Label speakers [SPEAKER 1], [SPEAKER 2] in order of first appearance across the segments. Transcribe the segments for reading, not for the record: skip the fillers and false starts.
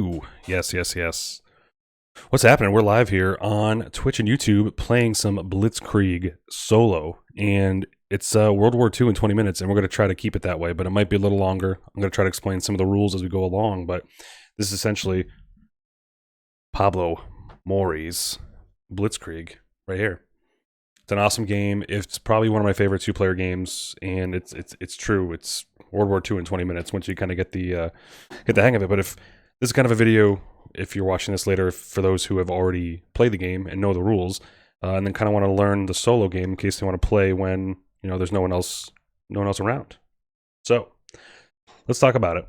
[SPEAKER 1] Ooh, yes, yes, yes. What's happening? We're live here on Twitch and YouTube playing some Blitzkrieg Solo, and it's World War II in 20 minutes, and we're going to try to keep it that way, but it might be a little longer. I'm going to try to explain some of the rules as we go along, but this is essentially Pablo Mori's Blitzkrieg right here. It's an awesome game. It's probably one of my favorite two-player games, and it's true. It's World War II in 20 minutes once you kind of get the hang of it. But if this is kind of a video, if you're watching this later, for those who have already played the game and know the rules, and then kind of want to learn the solo game in case they want to play when there's no one else around. So let's talk about it.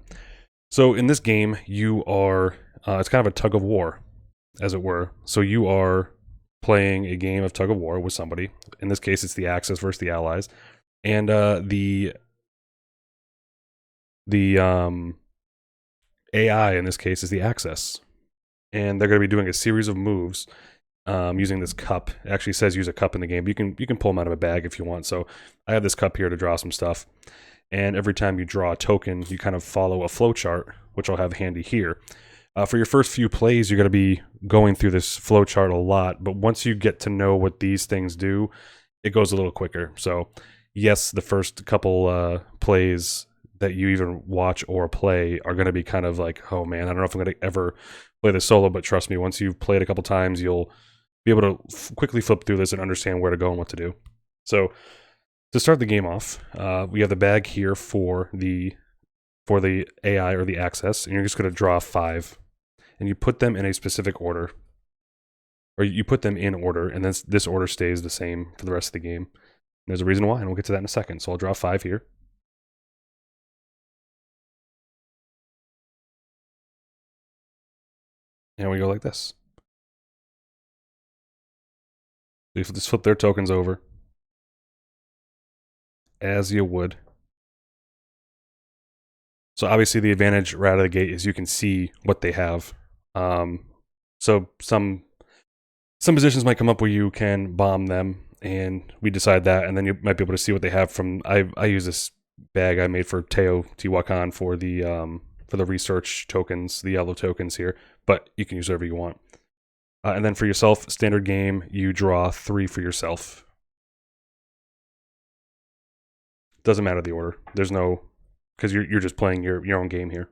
[SPEAKER 1] So in this game, you are it's kind of a tug of war, as it were. So you are playing a game of tug of war with somebody. In this case, it's the Axis versus the Allies, and the AI in this case is the Axis, and they're going to be doing a series of moves using this cup. It actually says use a cup in the game, but you can pull them out of a bag if you want. So I have this cup here to draw some stuff, and every time you draw a token, you kind of follow a flow chart, which I'll have handy here. For your first few plays, you're going to be going through this flow chart a lot, but once you get to know what these things do, it goes a little quicker. So yes, the first couple plays that you even watch or play are going to be kind of like, oh man, I don't know if I'm going to ever play this solo, but trust me, once you've played a couple times, you'll be able to quickly flip through this and understand where to go and what to do. So to start the game off, we have the bag here for the AI or the Axis, and you're just going to draw 5, and you put them in a specific order, or you put them in order, and then this order stays the same for the rest of the game. There's a reason why, and we'll get to that in a second. So I'll draw 5 here. And we go like this. You just flip their tokens over, as you would. So obviously the advantage right out of the gate is you can see what they have. So some positions might come up where you can bomb them, and we decide that, and then you might be able to see what they have from. I use this bag I made for Teotihuacan for the research tokens, the yellow tokens here, but you can use whatever you want. And then for yourself, standard game, you draw 3 for yourself. Doesn't matter the order. There's no, because you're just playing your own game here.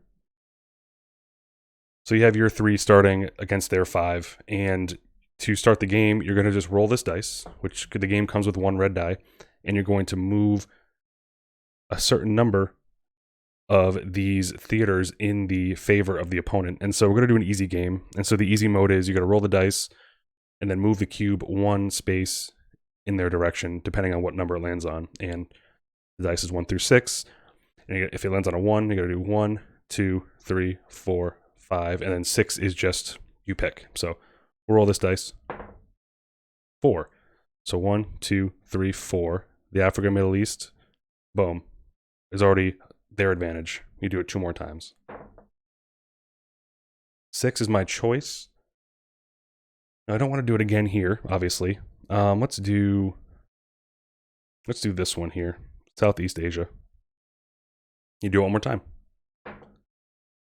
[SPEAKER 1] So you have your 3 starting against their 5, and to start the game, you're going to just roll this dice, which the game comes with 1 red die, and you're going to move a certain number of these theaters in the favor of the opponent. And so we're going to do an easy game. And so the easy mode is you got to roll the dice and then move the cube 1 space in their direction, depending on what number it lands on. And the dice is 1 through 6. And if it lands on a 1, you got to do 1, 2, 3, 4, 5, and then 6 is just you pick. So we'll roll this dice. 4. So 1, 2, 3, 4. The Africa, Middle East, boom, is already their advantage. You do it 2 more times. 6 is my choice. Now, I don't want to do it again here, obviously. Let's do this one here. Southeast Asia. You do it one more time.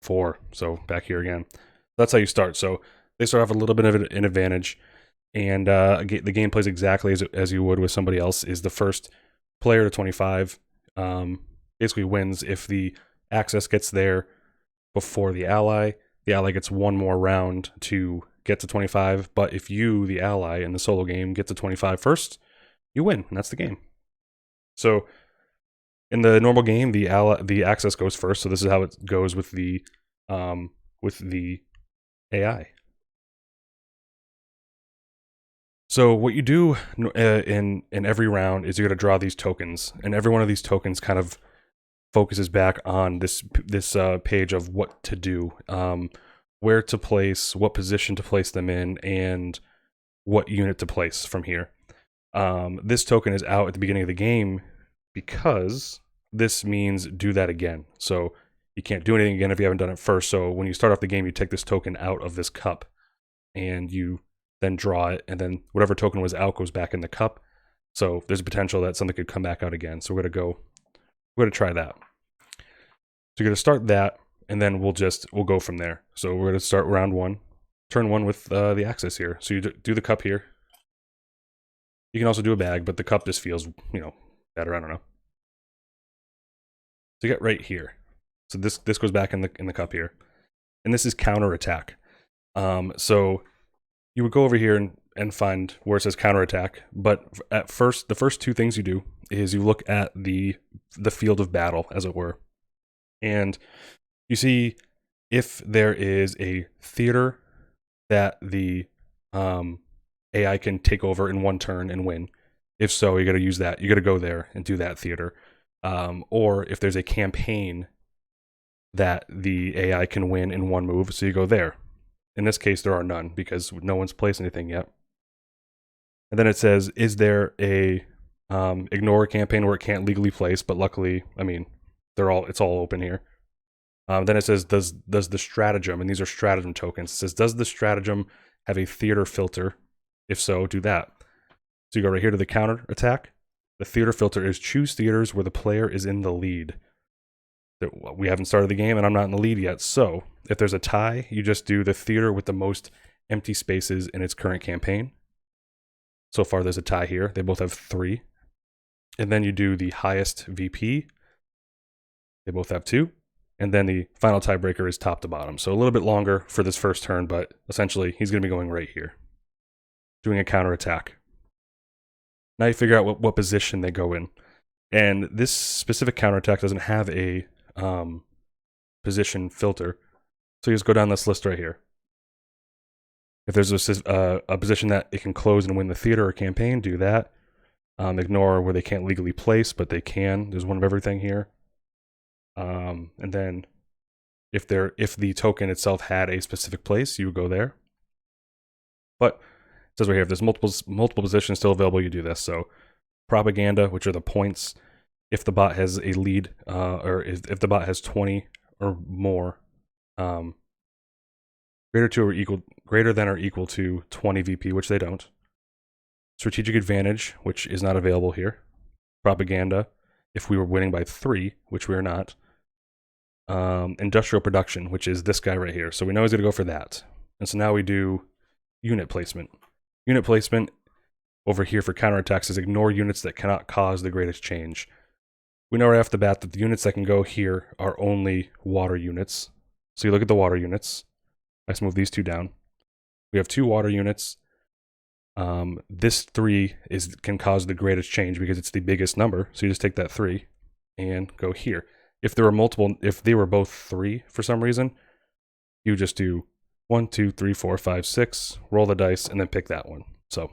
[SPEAKER 1] 4. So back here again. That's how you start. So they start off a little bit of an advantage, and the game plays exactly as you would with somebody else. Is the first player to 25 basically wins. If the Axis gets there before the ally gets 1 more round to get to 25. But if you, the ally, in the solo game get to 25 first, you win, and that's the game. So in the normal game, the Axis goes first. So this is how it goes with the AI. So what you do in every round is you're going to draw these tokens, and every one of these tokens kind of focuses back on this page of what to do, where to place, what position to place them in, and what unit to place from here. This token is out at the beginning of the game because this means do that again. So you can't do anything again if you haven't done it first. So when you start off the game, you take this token out of this cup, and you then draw it, and then whatever token was out goes back in the cup. So there's a potential that something could come back out again. So we're going to try that. So you're going to start that, and then we'll go from there. So we're going to start round 1, turn 1 with the access here. So you do the cup here. You can also do a bag, but the cup just feels, better. I don't know. So you get right here. So this goes back in the cup here, and this is counterattack. So you would go over here and find where it says counterattack. But at first, the first 2 things you do is you look at the field of battle, as it were, and you see if there is a theater that the AI can take over in 1 turn and win. If so, you got to use that. You got to go there and do that theater. Or if there's a campaign that the AI can win in 1 move, so you go there. In this case, there are none because no one's placed anything yet. And then it says, is there a ignore a campaign where it can't legally place? But luckily, I mean, it's all open here. Then it says, does the stratagem, and these are stratagem tokens, it says, does the stratagem have a theater filter? If so, do that. So you go right here to the counter attack. The theater filter is choose theaters where the player is in the lead. We haven't started the game and I'm not in the lead yet. So if there's a tie, you just do the theater with the most empty spaces in its current campaign. So far there's a tie here. They both have 3. And then you do the highest VP. They both have 2. And then the final tiebreaker is top to bottom. So a little bit longer for this first turn, but essentially he's going to be going right here, doing a counterattack. Now you figure out what position they go in. And this specific counterattack doesn't have a position filter. So you just go down this list right here. If there's a position that it can close and win the theater or campaign, do that. Ignore where they can't legally place, but they can. There's one of everything here. And then if the token itself had a specific place, you would go there. But it says right here, if there's multiple positions still available, you do this. So propaganda, which are the points, if the bot has a lead, or if the bot has 20 or more, greater than or equal to 20 VP, which they don't. Strategic advantage, which is not available here. Propaganda, if we were winning by 3, which we are not. Industrial production, which is this guy right here. So we know he's going to go for that. And so now we do unit placement. Unit placement over here for counterattacks is ignore units that cannot cause the greatest change. We know right off the bat that the units that can go here are only water units. So you look at the water units. Let's move these 2 down. We have 2 water units. This 3 can cause the greatest change because it's the biggest number. So you just take that 3 and go here. If there were if they were both 3 for some reason, you just do 1, 2, 3, 4, 5, 6, roll the dice, and then pick that one. So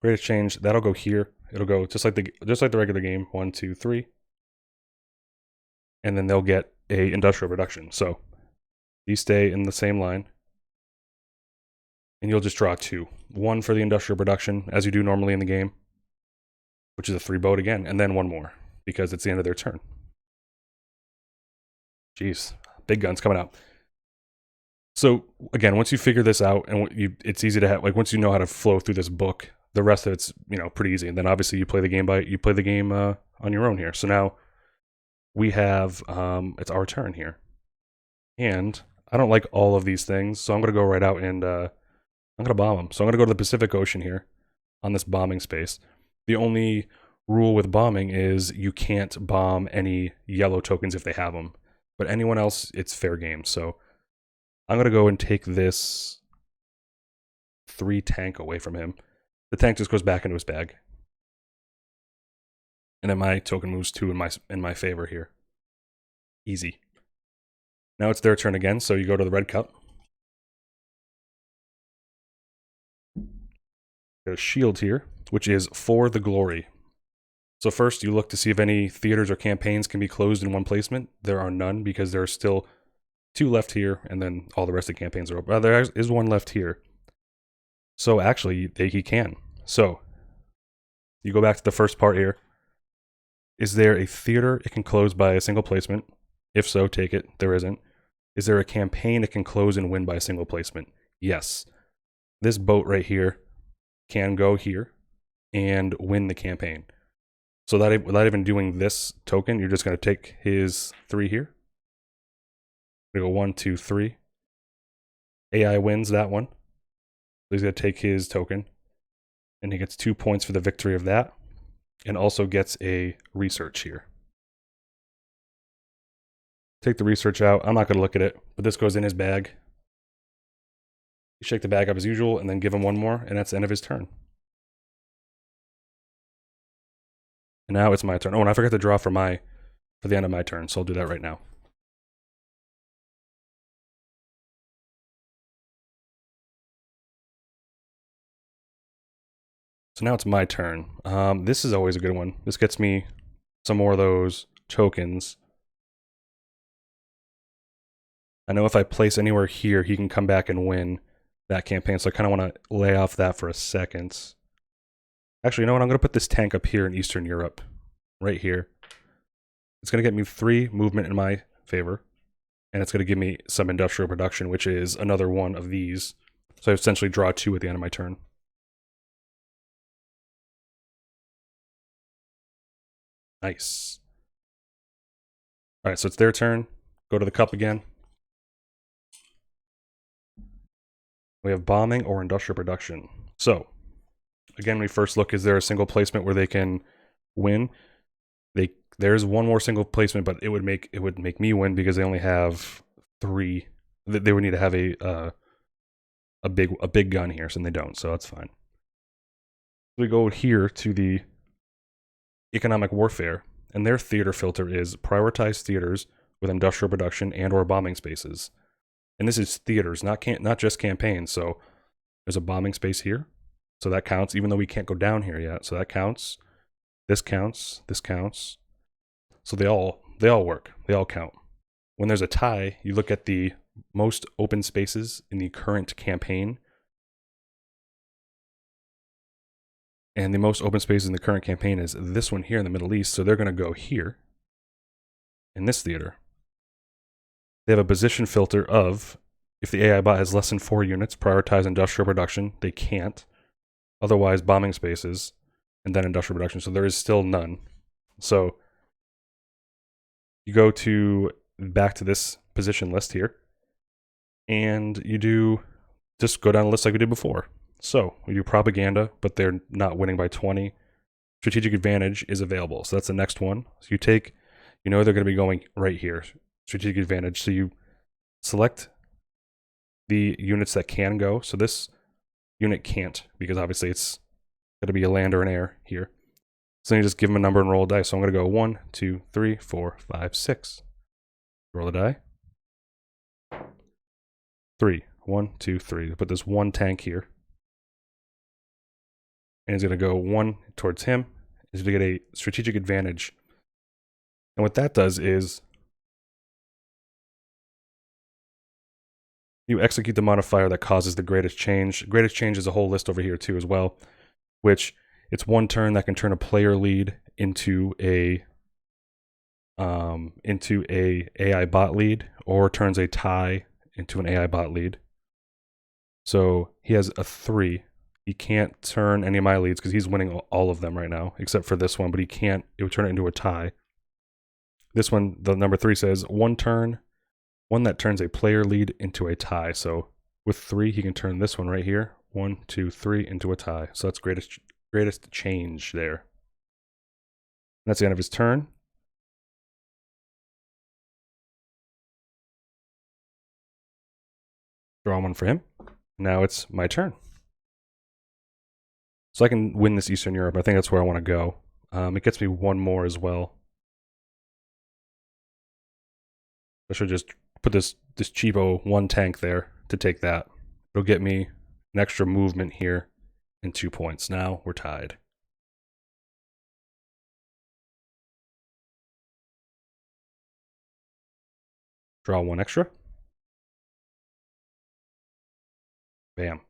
[SPEAKER 1] greatest change, that'll go here. It'll go just like the regular game, 1, 2, 3. And then they'll get a industrial production. So these stay in the same line. And you'll just draw 2. 1 for the industrial production, as you do normally in the game, which is a 3 boat again, and then 1 more, because it's the end of their turn. Jeez, big guns coming out. So again, once you figure this out, and it's easy to have, like once you know how to flow through this book, the rest of it's pretty easy. And then obviously you play the game on your own here. So now we have it's our turn here, and I don't like all of these things, so I'm gonna go right out and I'm gonna bomb them. So I'm gonna go to the Pacific Ocean here on this bombing space. The only rule with bombing is you can't bomb any yellow tokens if they have them, but anyone else, it's fair game. So I'm gonna go and take this 3 tank away from him. The tank just goes back into his bag. And then my token moves 2 in my favor here. Easy. Now it's their turn again, so you go to the red cup. Got a shield here, which is for the glory. So first you look to see if any theaters or campaigns can be closed in 1 placement. There are none because there are still 2 left here, and then all the rest of the campaigns are open. Well, there is 1 left here. So actually, he can. So you go back to the first part here. Is there a theater it can close by a single placement? If so, take it. There isn't. Is there a campaign it can close and win by a single placement? Yes. This boat right here can go here and win the campaign. So without even doing this token, you're just going to take his 3 here We go 1, 2, 3. AI wins that one. So he's going to take his token. And he gets 2 points for the victory of that. And also gets a research here. Take the research out. I'm not going to look at it, but this goes in his bag. You shake the bag up as usual, and then give him one more, and that's the end of his turn. And now it's my turn. Oh, and I forgot to draw for the end of my turn, so I'll do that right now. So now it's my turn. This is always a good one. This gets me some more of those tokens. I know if I place anywhere here, he can come back and win that campaign, so I kind of want to lay off that for a second. Actually, you know what? I'm going to put this tank up here in Eastern Europe, right here. It's going to get me 3 movement in my favor, and it's going to give me some industrial production, which is another one of these. So I essentially draw 2 at the end of my turn. Nice. All right, so it's their turn. Go to the cup again. We have bombing or industrial production. So, again, we first look, is there a single placement where they can win? There's one more single placement, but it would make me win because they only have 3. They would need to have a big gun here, so they don't, so that's fine. We go here to the economic warfare, and their theater filter is prioritize theaters with industrial production and or bombing spaces. And this is theaters, not just campaigns. So there's a bombing space here. So that counts, even though we can't go down here yet. So that counts. This counts. This counts. So they all work. They all count. When there's a tie, you look at the most open spaces in the current campaign. And the most open spaces in the current campaign is this one here in the Middle East. So they're going to go here in this theater. They have a position filter of, if the AI bot has less than 4 units, prioritize industrial production. They can't. Otherwise, bombing spaces, and then industrial production. So there is still none. So you go back to this position list here, and you just go down the list like we did before. So we do propaganda, but they're not winning by 20. Strategic advantage is available. So that's the next one. So they're going to be going right here. Strategic advantage. So you select the units that can go. So this unit can't, because obviously it's going to be a land or an air here. So then you just give them a number and roll a die. So I'm going to go 1, 2, 3, 4, 5, 6. Roll a die. 3. 1, 2, 3. Put this 1 tank here. And he's going to go 1 towards him. He's going to get a strategic advantage. And what that does is you execute the modifier that causes the greatest change. Greatest change is a whole list over here too as well, which it's 1 turn that can turn a player lead into a AI bot lead, or turns a tie into an AI bot lead. So he has a 3. He can't turn any of my leads because he's winning all of them right now, except for this one, but it would turn it into a tie. This one, the number 3 says 1 turn, 1 that turns a player lead into a tie. So with 3, he can turn this one right here, 1, 2, 3, into a tie. So that's greatest change there. That's the end of his turn. Draw 1 for him. Now it's my turn. So I can win this Eastern Europe. I think that's where I want to go. It gets me 1 more as well. I should just put this cheapo 1 tank there to take that. It'll get me an extra movement here and 2 points. Now we're tied. Draw 1 extra. Bam.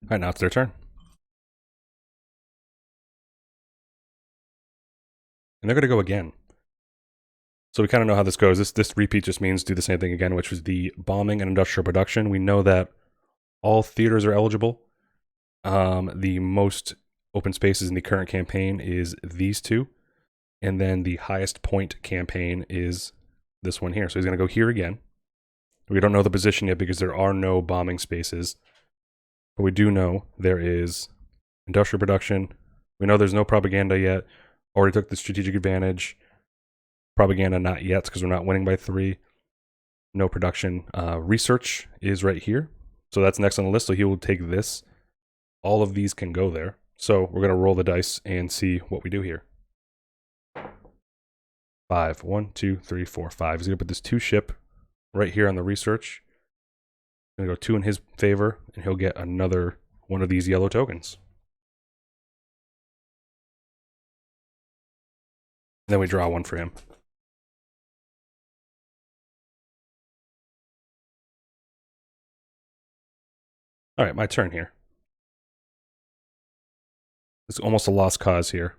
[SPEAKER 1] All right, now it's their turn. And they're going to go again. So we kind of know how this goes. This repeat just means do the same thing again, which was the bombing and industrial production. We know that all theaters are eligible. The most open spaces in the current campaign is these two. And then the highest point campaign is this one here. So he's going to go here again. We don't know the position yet because there are no bombing spaces. But we do know there is industrial production. We know there's no propaganda yet. Already took the strategic advantage. Propaganda not yet because we're not winning by 3. No production. Research is right here. So that's next on the list. So he will take this. All of these can go there. So we're going to roll the dice and see what we do here. 5. 1, 2, 3, 4, 5. He's going to put this 2 ship right here on the research. Going to go 2 in his favor, and he'll get another one of these yellow tokens. Then we draw 1 for him. All right, my turn here. It's almost a lost cause here.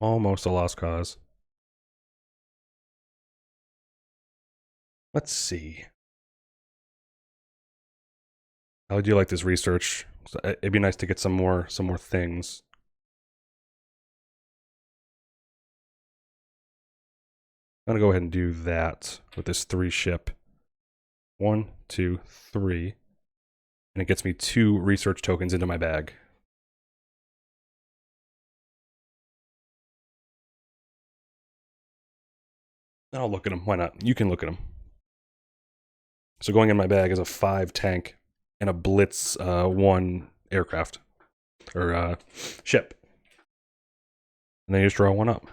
[SPEAKER 1] Almost a lost cause. Let's see. How would you like this research? It'd be nice to get some more things. I'm gonna go ahead and do that with this 3 ship. 1, 2, 3. And it gets me 2 research tokens into my bag. I'll look at them. Why not? You can look at them. So going in my bag is a 5 tank and a Blitz 1 aircraft. Or ship. And then you just draw 1 up.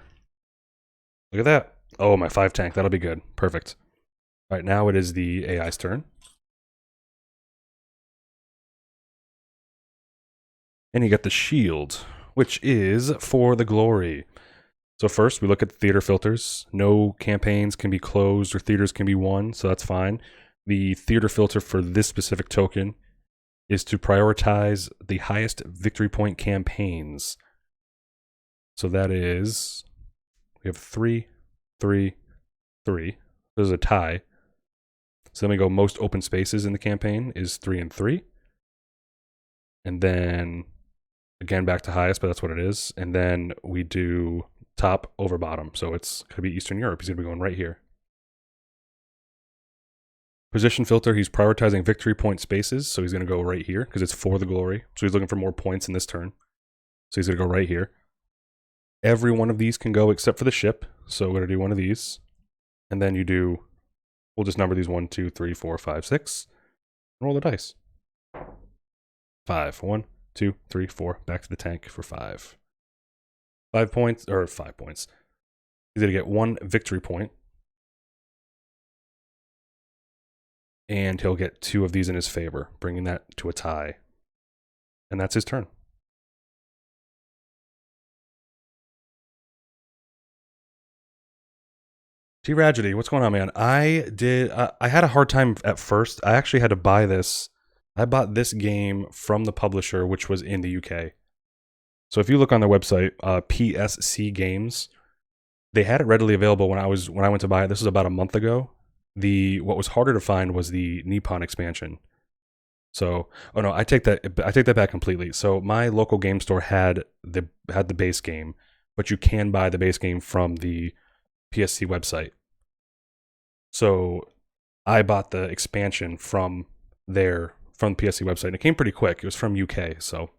[SPEAKER 1] Look at that. Oh, my 5 tank. That'll be good. Perfect. All right, now it is the AI's turn. And you get the shield, which is for the glory. So first, we look at the theater filters. No campaigns can be closed or theaters can be won, so that's fine. The theater filter for this specific token is to prioritize the highest victory point campaigns. So that is, we have 3, 3, 3. There's a tie. So then we go most open spaces in the campaign is 3 and 3. And then, again, back to highest, but that's what it is. And then we do top over bottom. So it's going to be Eastern Europe. He's going to be going right here. Position filter, he's prioritizing victory point spaces. So he's going to go right here because it's for the glory. So he's looking for more points in this turn. So he's going to go right here. Every one of these can go except for the ship. So we're going to do one of these. And then you do, we'll just number these 1, 2, 3, 4, 5, 6. Roll the dice. 5. 1, 2, 3, 4. Back to the tank for 5. 5 points, or 5 points. He's going to get 1 victory point. And he'll get 2 of these in his favor, bringing that to a tie. And that's his turn. T-Ragedy, what's going on, man? I had a hard time at first. I actually had to buy this. I bought this game from the publisher, which was in the UK. So if you look on their website, PSC Games, they had it readily available when I went to buy it. This was about a month ago. What was harder to find was the Nippon expansion. So, oh no, I take that back completely. So my local game store had the base game, but you can buy the base game from the PSC website. So I bought the expansion from the PSC website, and it came pretty quick. It was from UK, so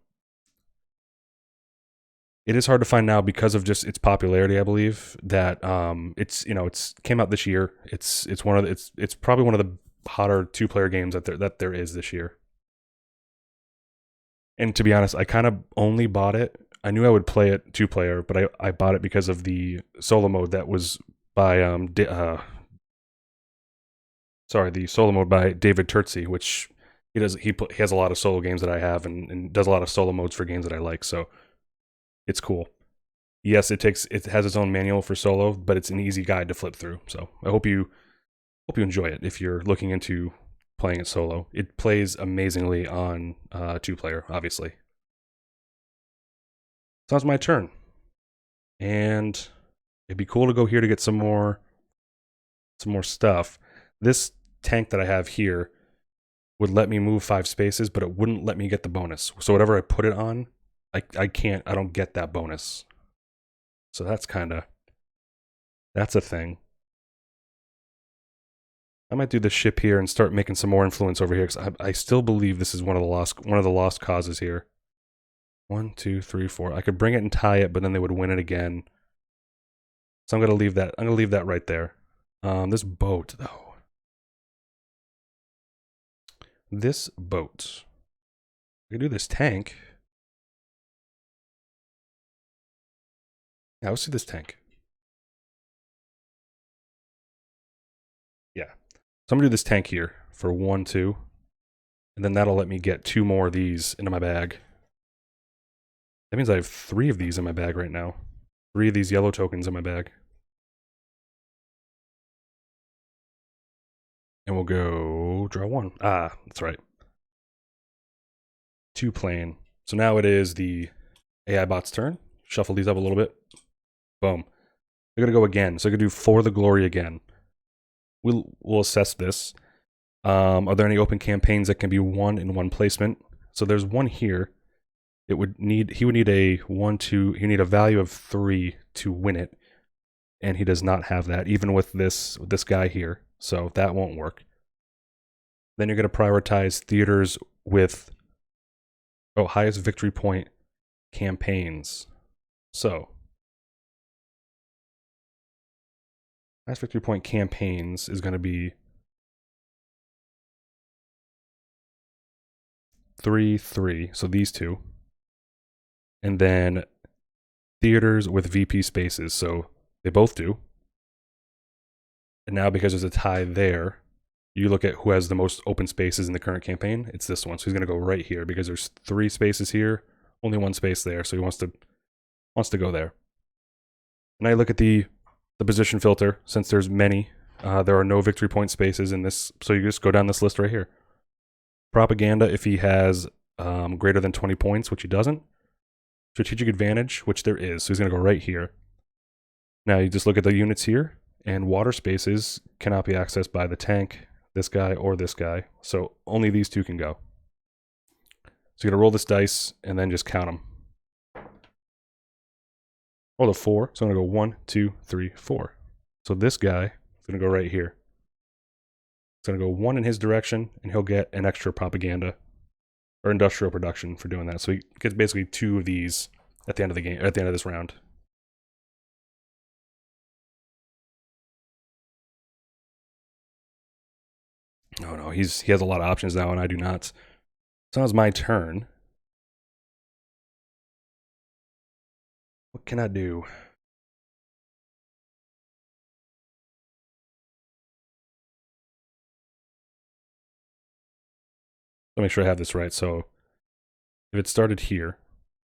[SPEAKER 1] it is hard to find now because of just its popularity. I believe that it's came out this year. It's probably one of the hotter 2-player games that there is this year. And to be honest, I kind of only bought it. I knew I would play it 2-player, but I bought it because of the solo mode that was by the solo mode by David Turtzi, which he has a lot of solo games that I have and does a lot of solo modes for games that I like. So it's cool. Yes, it has its own manual for solo, but it's an easy guide to flip through. So I hope you enjoy it if you're looking into playing it solo. It plays amazingly on 2-player, obviously. So it's my turn. And it'd be cool to go here to get some more stuff. This tank that I have here would let me move 5 spaces, but it wouldn't let me get the bonus. So whatever I put it on I don't get that bonus. So that's a thing. I might do the ship here and start making some more influence over here, because I still believe this is one of the lost causes here. 1, 2, 3, 4. I could bring it and tie it, but then they would win it again. So I'm gonna leave that. I'm gonna leave that right there. This boat, though. This boat. I could do this tank. Yeah, let's do this tank. Yeah. So I'm gonna do this tank here for 1, 2. And then that'll let me get 2 more of these into my bag. That means I have 3 of these in my bag right now. 3 of these yellow tokens in my bag. And we'll go draw 1. Ah, that's right. 2 plane. So now it is the AI bot's turn. Shuffle these up a little bit. Boom. They're gonna go again. So I could do For the Glory again. We'll assess this. Are there any open campaigns that can be won in one placement? So there's one here. He would need a 1, 2. He would need a value of 3 to win it, and he does not have that, even with this guy here. So that won't work. Then you're going to prioritize theaters with highest victory point campaigns. So highest victory point campaigns is going to be 3, 3. So these two. And then theaters with VP spaces. So they both do. And now because there's a tie there, you look at who has the most open spaces in the current campaign. It's this one. So he's going to go right here because there's 3 spaces here, only 1 space there. So he wants to go there. And I look at the position filter. Since there's many, there are no victory point spaces in this. So you just go down this list right here. Propaganda, if he has greater than 20 points, which he doesn't. Strategic advantage, which there is. So he's going to go right here. Now you just look at the units here. And water spaces cannot be accessed by the tank, this guy, or this guy. So only these 2 can go. So you're going to roll this dice and then just count them. Roll a 4. So I'm going to go 1, 2, 3, 4. So this guy is going to go right here. It's going to go 1 in his direction, and he'll get an extra propaganda or industrial production for doing that. So he gets basically 2 of these at the end of the game, at the end of this round. Oh no, he has a lot of options now, and I do not. So now it's my turn. What can I do? Let me make sure I have this right. So if it started here,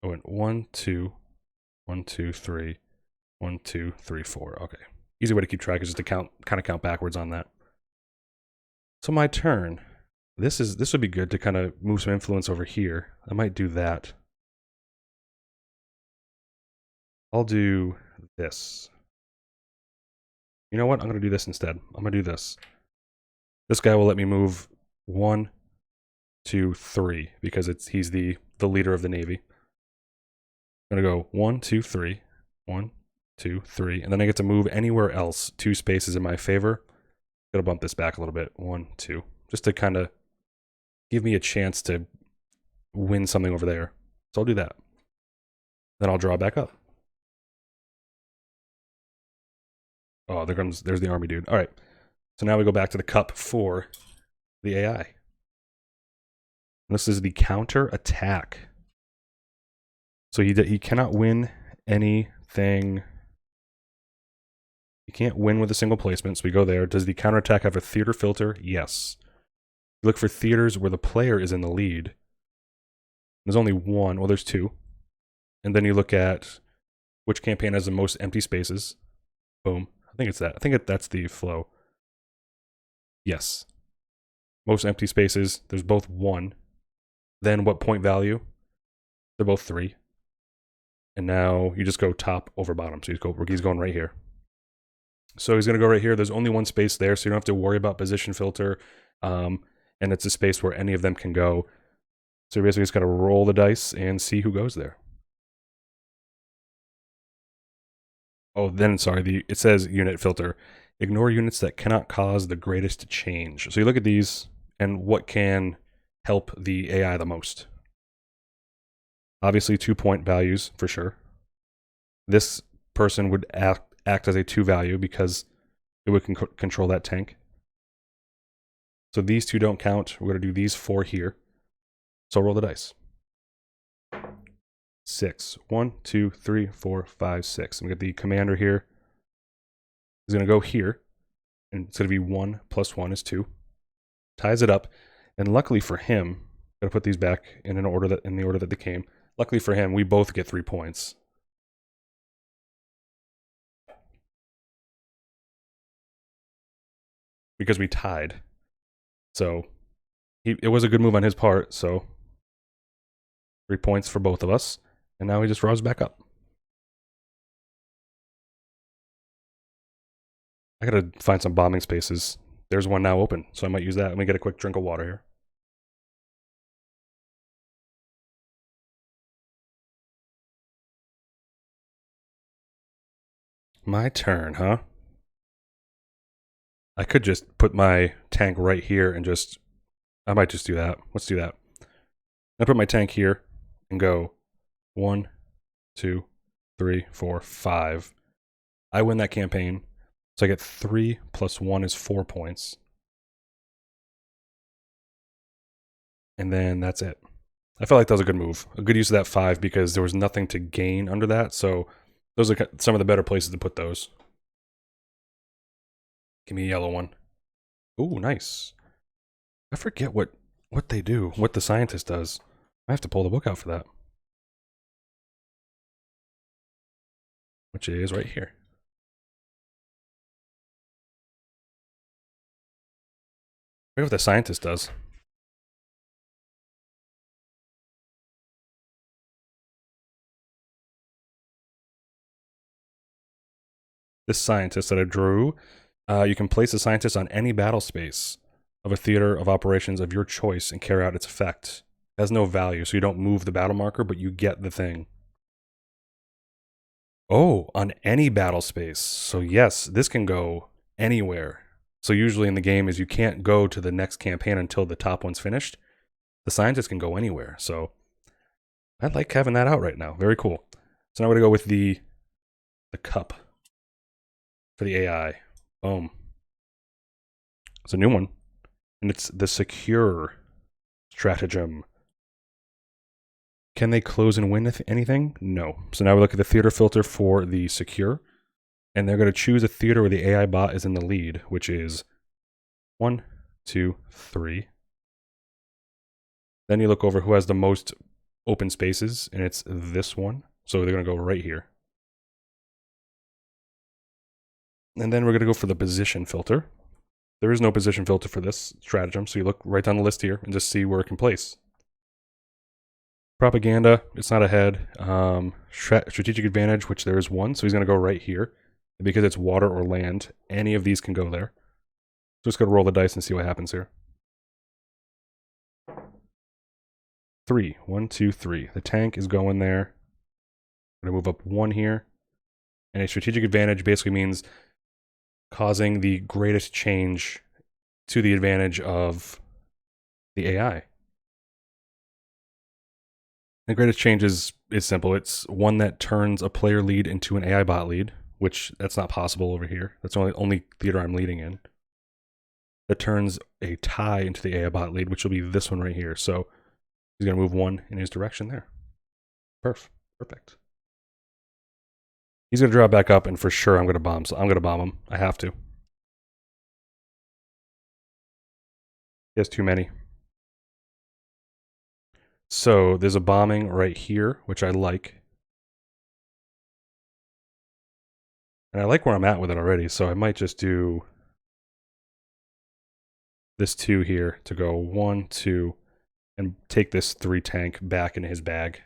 [SPEAKER 1] I went 1, 2, 1, 2, 3, 1, 2, 3, 4. Okay. Easy way to keep track is just to kind of count backwards on that. So my turn. This would be good to kind of move some influence over here. I might do that. I'll do this. You know what? I'm going to do this instead. I'm going to do this. This guy will let me move 1, 2, 3 because he's the leader of the Navy. I'm going to go 1, 2, 3. 1, 2, 3. And then I get to move anywhere else 2 spaces in my favor. Gotta bump this back a little bit. 1, 2. Just to kind of give me a chance to win something over there. So I'll do that. Then I'll draw back up. Oh, there's the army dude. All right. So now we go back to the cup for the AI. This is the counter attack. So he cannot win anything. You can't win with a single placement, so we go there. Does the counterattack have a theater filter? Yes. You look for theaters where the player is in the lead. There's only 1. Well, there's 2. And then you look at which campaign has the most empty spaces. Boom. I think it's that. I think that's the flow. Yes. Most empty spaces. There's both 1. Then what point value? They're both 3. And now you just go top over bottom. So he's going right here. So he's going to go right here. There's only 1 space there, so you don't have to worry about position filter. And it's a space where any of them can go. So you're basically just got to roll the dice and see who goes there. Oh, then sorry, it says unit filter. Ignore units that cannot cause the greatest change. So you look at these and what can help the AI the most. Obviously 2-point values for sure. This person would act as a 2 value because it would control that tank. So these 2 don't count. We're going to do these 4 here. So roll the dice. 6. 1, 2, 3, 4, 5, 6. And we get the commander here. He's going to go here. And it's going to be 1 plus 1 is 2. Ties it up. And luckily for him, I'm going to put these back in the order that they came. Luckily for him, we both get 3 points. Because we tied. So it was a good move on his part. So 3 points for both of us. And now he just draws back up. I gotta find some bombing spaces. There's one now open, so I might use that. Let me get a quick drink of water here. My turn, huh? I could just put my tank right here and I might just do that. Let's do that. I put my tank here and go 1, 2, 3, 4, 5. I win that campaign. So I get 3 plus 1 is 4 points. And then that's it. I felt like that was a good move. A good use of that 5 because there was nothing to gain under that. So those are some of the better places to put those. Give me a yellow one. Ooh, nice. I forget what they do, what the scientist does. I have to pull the book out for that. Which is right here. I forget what the scientist does. This scientist that I drew, you can place a scientist on any battle space of a theater of operations of your choice and carry out its effect. It has no value, so you don't move the battle marker, but you get the thing. Oh, on any battle space. So yes, this can go anywhere. So usually in the game is you can't go to the next campaign until the top one's finished. The scientist can go anywhere. So I like having that out right now. Very cool. So now we're going to go with the cup for the AI. Boom. It's a new one. And it's the secure stratagem. Can they close and win anything? No. So now we look at the theater filter for the secure. And they're going to choose a theater where the AI bot is in the lead, which is 1, 2, 3. Then you look over who has the most open spaces, and it's this one. So they're going to go right here. And then we're going to go for the position filter. There is no position filter for this stratagem, so you look right down the list here and just see where it can place. Propaganda, it's not ahead. Strategic advantage, which there is one, so he's going to go right here. And because it's water or land, any of these can go there. So just going to roll the dice and see what happens here. 3. 1, 2, 3. The tank is going there. I'm going to move up 1 here. And a strategic advantage basically means causing the greatest change to the advantage of the AI. The greatest change is simple. It's one that turns a player lead into an AI bot lead, which that's not possible over here. That's the only theater I'm leading in. That turns a tie into the AI bot lead, which will be this one right here. So he's going to move 1 in his direction there. Perfect. He's going to draw back up, and for sure I'm going to bomb. So I'm going to bomb him. I have to. He has too many. So there's a bombing right here, which I like. And I like where I'm at with it already, so I might just do this 2 here to go 1, 2, and take this 3 tank back in his bag.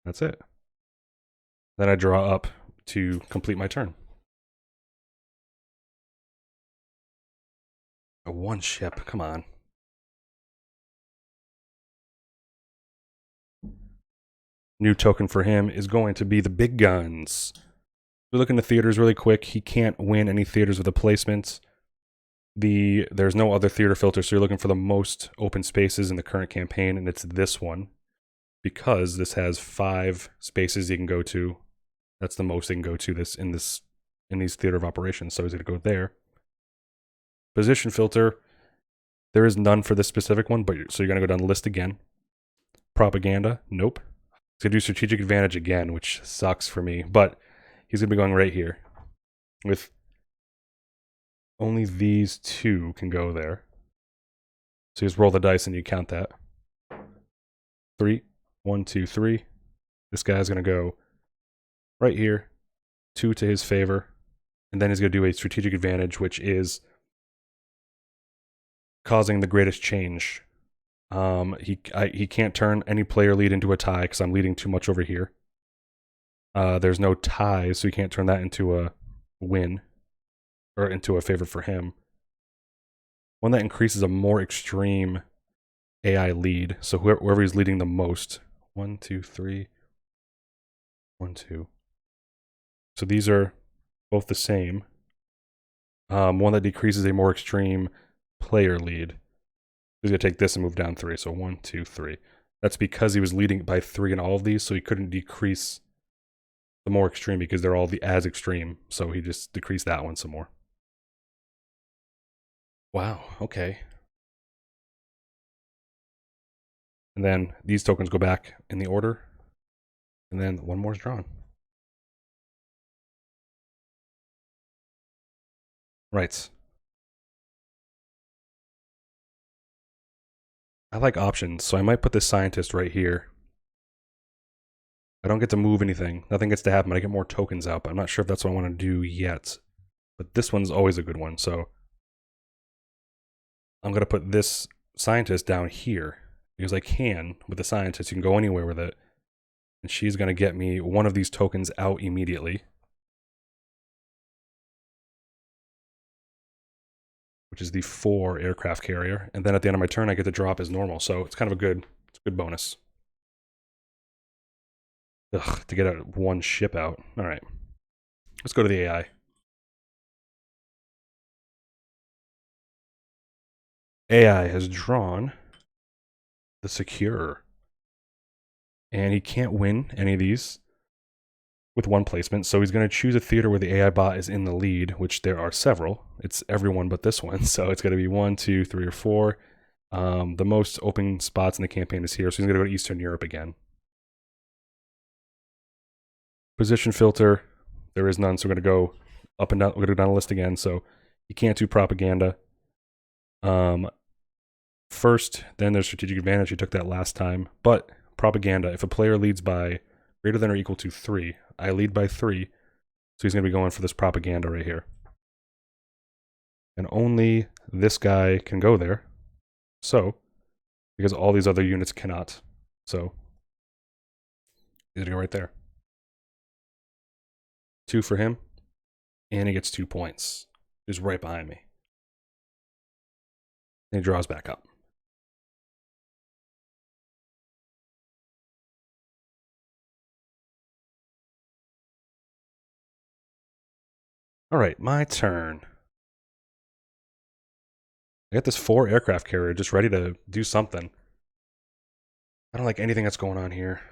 [SPEAKER 1] That's it. Then I draw up to complete my turn. A 1 ship, come on. New token for him is going to be the big guns. We look into theaters really quick. He can't win any theaters with a placement. There's no other theater filter, so you're looking for the most open spaces in the current campaign, and it's this one. Because this has 5 spaces you can go to. That's the most you can go to in these theater of operations. So he's going to go there. Position filter. There is none for this specific one, so you're going to go down the list again. Propaganda. Nope. He's going to do strategic advantage again, which sucks for me. But he's going to be going right here. With only these 2 can go there. So you just roll the dice and you count that. 3. 1, 2, 3. This guy's going to go right here. 2 to his favor. And then he's going to do a strategic advantage, which is causing the greatest change. He can't turn any player lead into a tie because I'm leading too much over here. There's no ties, so he can't turn that into a win or into a favor for him. One that increases a more extreme AI lead. So whoever is leading the most. 1, 2, 3. 1, 2. So these are both the same. One that decreases a more extreme player lead. He's going to take this and move down 3. So 1, 2, 3. That's because he was leading by 3 in all of these, so he couldn't decrease the more extreme because they're all as extreme. So he just decreased that one some more. Wow, okay. And then these tokens go back in the order. And then one more is drawn. Right. I like options, so I might put this scientist right here. I don't get to move anything. Nothing gets to happen. I get more tokens out, but I'm not sure if that's what I want to do yet. But this one's always a good one, so I'm going to put this scientist down here. Because I can, with the scientist, you can go anywhere with it. And she's going to get me one of these tokens out immediately. Which is the 4 aircraft carrier. And then at the end of my turn, I get to drop as normal. So it's kind of a good bonus. Ugh, to get one ship out. All right. Let's go to the AI. AI has drawn the secure. And he can't win any of these with one placement. So he's going to choose a theater where the AI bot is in the lead, which there are several. It's everyone but this one. So it's going to be 1, 2, 3, or 4. The most open spots in the campaign is here. So he's going to go to Eastern Europe again. Position filter, there is none, so we're going to go up and down. We're going to go down the list again. So you can't do propaganda. First, then there's strategic advantage. You took that last time. But propaganda, if a player leads by greater than or equal to 3, I lead by 3, so he's going to be going for this propaganda right here. And only this guy can go there. So, because all these other units cannot. So, he's going to go right there. 2 for him. And he gets 2 points. He's right behind me. And he draws back up. All right, my turn. I got this 4 aircraft carrier just ready to do something. I don't like anything that's going on here.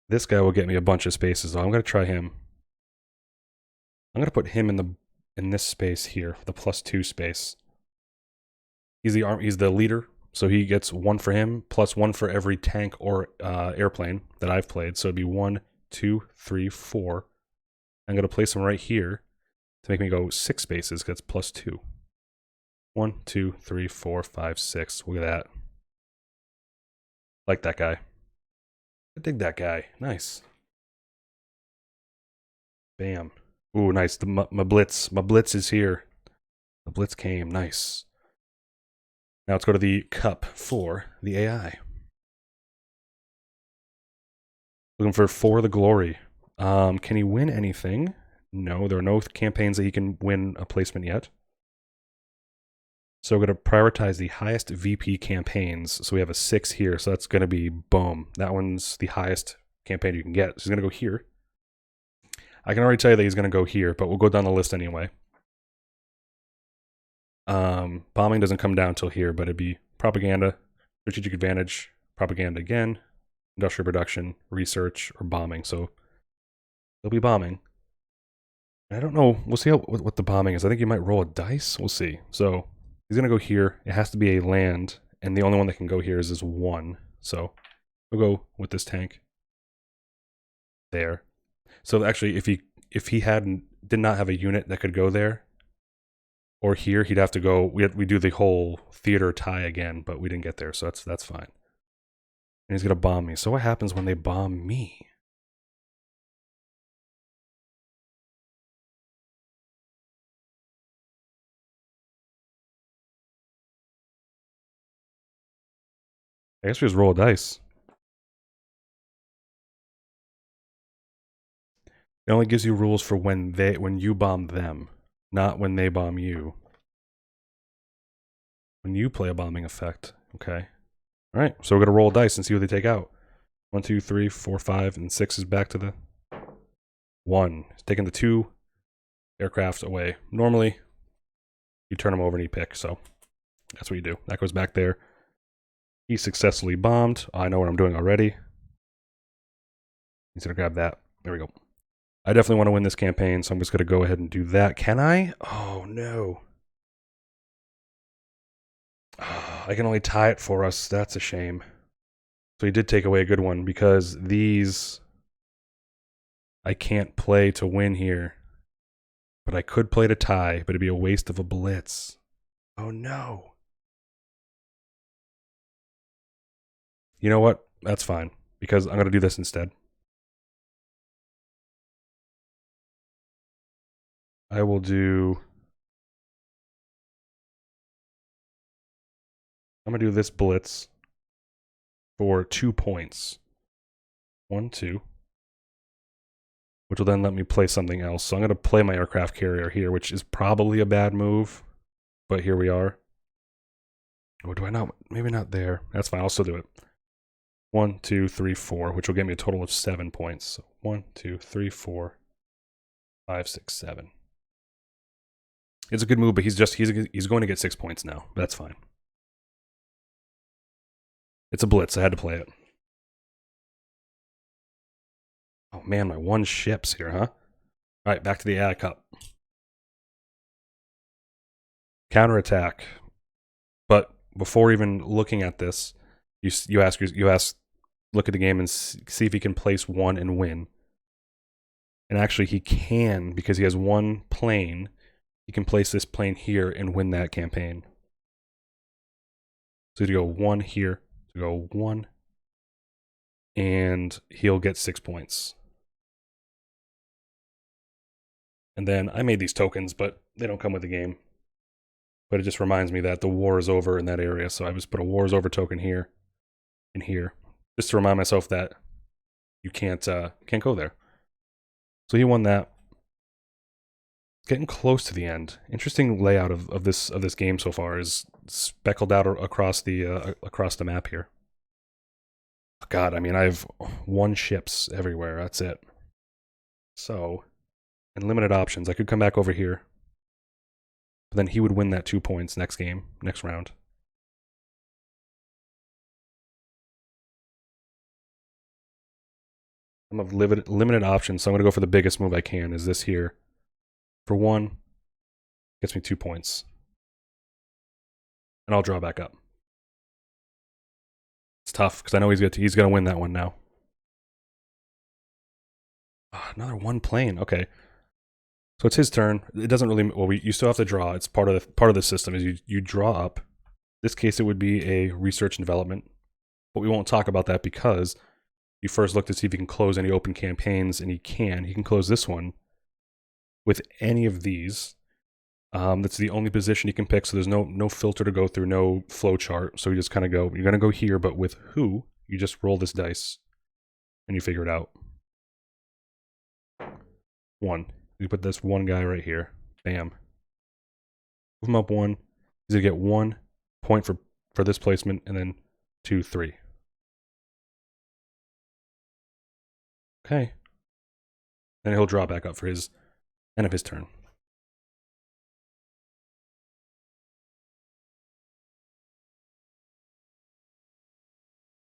[SPEAKER 1] This guy will get me a bunch of spaces, though. I'm going to try him. I'm going to put him in this space here, the +2 space. He's the leader, so he gets 1 for him, plus 1 for every tank or airplane that I've played. So it'd be 1, 2, 3, 4. I'm going to place him right here to make me go 6 spaces, because it's +2. 1, 2, 3, 4, 5, 6. Look at that. Like that guy. I dig that guy. Nice. Bam. Ooh, nice. My blitz. My blitz is here. The blitz came. Nice. Now let's go to the cup for the AI. Looking for the glory. Can he win anything? No, there are no campaigns that he can win a placement yet. So we're going to prioritize the highest VP campaigns. So we have a 6 here. So that's going to be boom. That one's the highest campaign you can get. So he's going to go here. I can already tell you that he's going to go here, but we'll go down the list anyway. Bombing doesn't come down till here, but it'd be propaganda, strategic advantage, propaganda again, industrial production, research, or bombing. So he'll be bombing. I don't know. We'll see what the bombing is. I think you might roll a dice. We'll see. So he's going to go here. It has to be a land, and the only one that can go here is this one. So we'll go with this tank there. So actually, if he did not have a unit that could go there or here, he'd have to go. We do the whole theater tie again, but we didn't get there, so that's fine. And he's going to bomb me. So what happens when they bomb me? I guess we just roll a dice. It only gives you rules for when you bomb them, not when they bomb you. When you play a bombing effect, okay. All right, so we're gonna roll a dice and see what they take out. 1, 2, 3, 4, 5, and 6 is back to the 1. It's taking the 2 aircraft away. Normally, you turn them over and you pick, so that's what you do. That goes back there. He successfully bombed. I know what I'm doing already. He's gonna grab that. There we go. I definitely want to win this campaign, so I'm just gonna go ahead and do that. Can I? Oh no. I can only tie it for us. That's a shame. So he did take away a good one because these I can't play to win here. But I could play to tie, but it'd be a waste of a blitz. Oh no. You know what? That's fine because I'm going to do this instead. I will do... I'm going to do this blitz for 2 points. 1, 2. Which will then let me play something else. So I'm going to play my aircraft carrier here, which is probably a bad move. But here we are. Or do I not? Maybe not there. That's fine. I'll still do it. 1, 2, 3, 4, which will get me a total of 7 points. So 1, 2, 3, 4, 5, 6, 7. It's a good move, but he's going to get 6 points now. That's fine. It's a blitz. I had to play it. Oh man, my 1 ships here, huh? All right, back to the AI Cup. Counterattack. But before even looking at this, you ask, look at the game and see if he can place 1 and win. And actually, he can because he has 1 plane. He can place this plane here and win that campaign. So to go 1 here, to go 1, and he'll get 6 points. And then I made these tokens, but they don't come with the game. But it just reminds me that the war is over in that area, so I just put a war is over token here and here, just to remind myself that you can't go there. So he won that. Getting close to the end. Interesting layout of this game so far is speckled out across the map here. God, I mean, I have 1 ships everywhere. That's it. So, and limited options. I could come back over here. But then he would win that 2 points next game, next round. I'm of limited options, so I'm going to go for the biggest move I can, is this here. For 1, gets me 2 points. And I'll draw back up. It's tough, because I know he's going to win that one now. Oh, another 1 plane, okay. So it's his turn. It doesn't really... Well, you still have to draw. It's part of the system, is you draw up. In this case, it would be a research and development. But we won't talk about that because you first look to see if he can close any open campaigns, and he can. He can close this one with any of these. That's the only position you can pick, so there's no filter to go through, no flow chart. So you just kind of go, you're going to go here, but with who? You just roll this dice, and you figure it out. 1. You put this 1 guy right here. Bam. Move him up 1. He's gonna get 1 point for this placement, and then 2, 3. Okay. Then he'll draw back up for his end of his turn.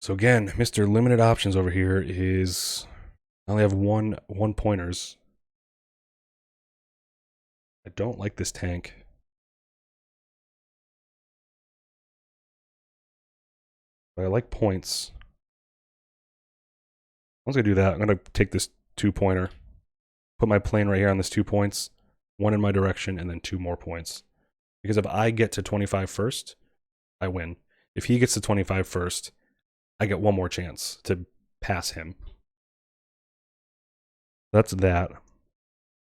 [SPEAKER 1] So again, Mr. Limited Options over here is I only have one pointers. I don't like this tank. But I like points. I was gonna do that. I'm gonna take this 2-pointer, put my plane right here on this 2 points, 1 in my direction, and then 2 more points. Because if I get to 25 first, I win. If he gets to 25 first, I get 1 more chance to pass him. That's that.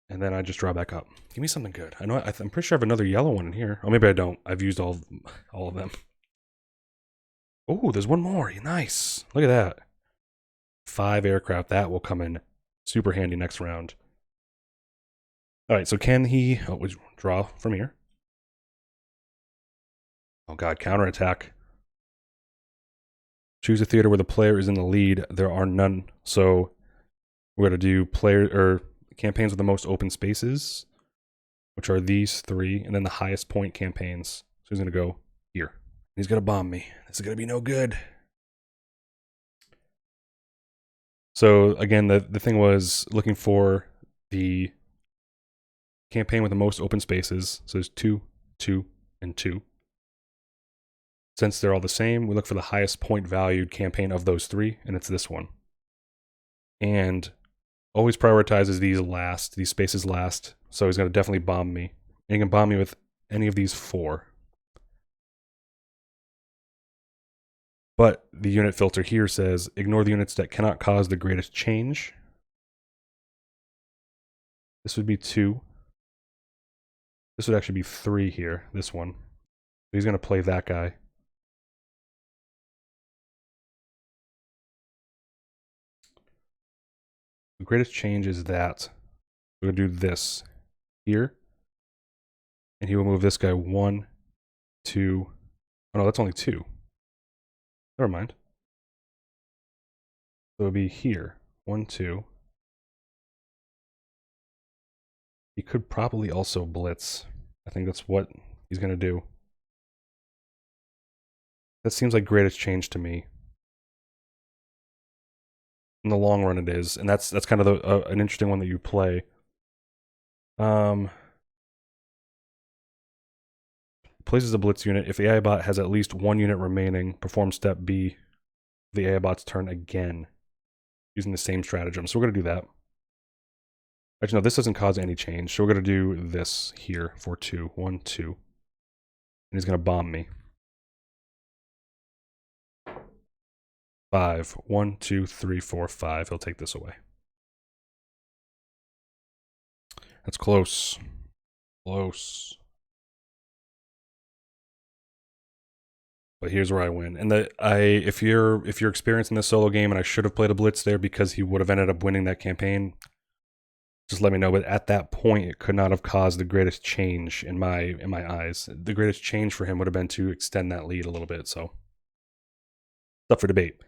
[SPEAKER 1] And then I just draw back up. Give me something good. I know I'm pretty sure I have another yellow one in here. Oh, maybe I don't. I've used all of them. Oh, there's one more. Nice. Look at that. 5 aircraft. That will come in super handy next round. All right, so can he draw from here? Oh god, counterattack. Choose a theater where the player is in the lead. There are none. So we're going to do campaigns with the most open spaces, which are these 3, and then the highest point campaigns. So he's going to go here. He's going to bomb me. This is going to be no good. So again, the thing was looking for the campaign with the most open spaces. So there's 2, 2, and 2. Since they're all the same, we look for the highest point valued campaign of those 3, and it's this one. And always prioritizes these spaces last. So he's going to definitely bomb me. And he can bomb me with any of these 4. But the unit filter here says, ignore the units that cannot cause the greatest change. This would be 2. This would actually be 3 here, this one. He's going to play that guy. The greatest change is that. We're going to do this here. And he will move this guy 1, 2. Oh no, that's only 2. Never mind. So it would be here. 1, 2. He could probably also blitz. I think that's what he's going to do. That seems like greatest change to me. In the long run it is, and that's kind of an interesting one that you play. Places a blitz unit. If the AI bot has at least 1 unit remaining, perform step B the AI bot's turn again, using the same stratagem. So we're going to do that. Actually, no, this doesn't cause any change. So we're going to do this here for 2. 1, 2. And he's going to bomb me. 5. 1, 2, 3, 4, 5. He'll take this away. That's close. Close. But here's where I win. And if you're experiencing this solo game and I should have played a blitz there because he would have ended up winning that campaign, just let me know. But at that point, it could not have caused the greatest change in my eyes. The greatest change for him would have been to extend that lead a little bit. So, it's up for debate.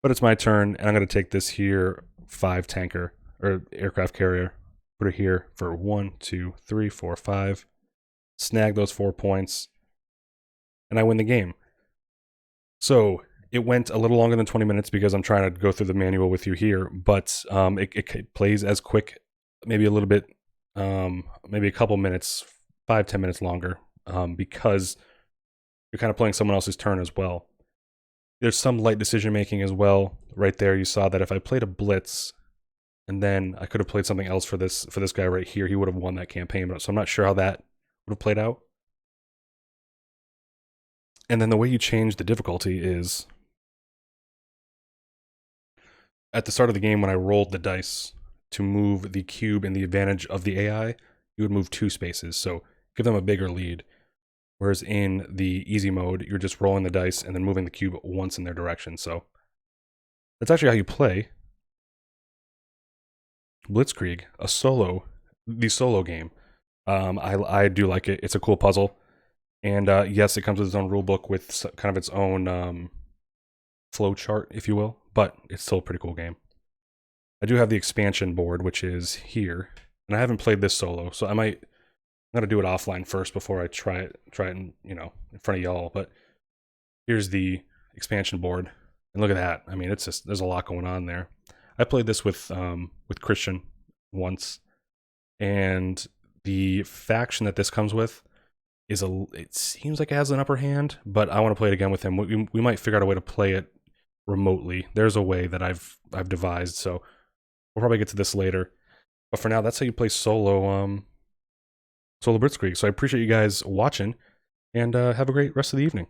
[SPEAKER 1] But it's my turn, and I'm going to take this here 5 tanker or aircraft carrier, put it here for 1, 2, 3, 4, 5, snag those 4 points, and I win the game. So it went a little longer than 20 minutes because I'm trying to go through the manual with you here, but it plays as quick, maybe a little bit, maybe a couple minutes, 5-10 minutes longer, because you're kind of playing someone else's turn as well. There's some light decision making as well. Right there, you saw that if I played a blitz, and then I could have played something else for this guy right here, he would have won that campaign. So I'm not sure how that would have played out. And then the way you change the difficulty is at the start of the game when I rolled the dice to move the cube in the advantage of the AI, you would move 2 spaces. So give them a bigger lead. Whereas in the easy mode, you're just rolling the dice and then moving the cube once in their direction. So that's actually how you play Blitzkrieg, the solo game. I do like it. It's a cool puzzle. And yes, it comes with its own rule book with kind of its own flow chart, if you will, but it's still a pretty cool game. I do have the expansion board, which is here, and I haven't played this solo, so I'm gonna do it offline first before I try it in, in front of y'all. But here's the expansion board, and look at that. I mean, it's just, there's a lot going on there. I played this with Christian once, and the faction that this comes with is it seems like it has an upper hand, but I want to play it again with him. We might figure out a way to play it remotely. There's a way that I've devised, so we'll probably get to this later. But for now, that's how you play solo Blitzkrieg. So I appreciate you guys watching, and have a great rest of the evening.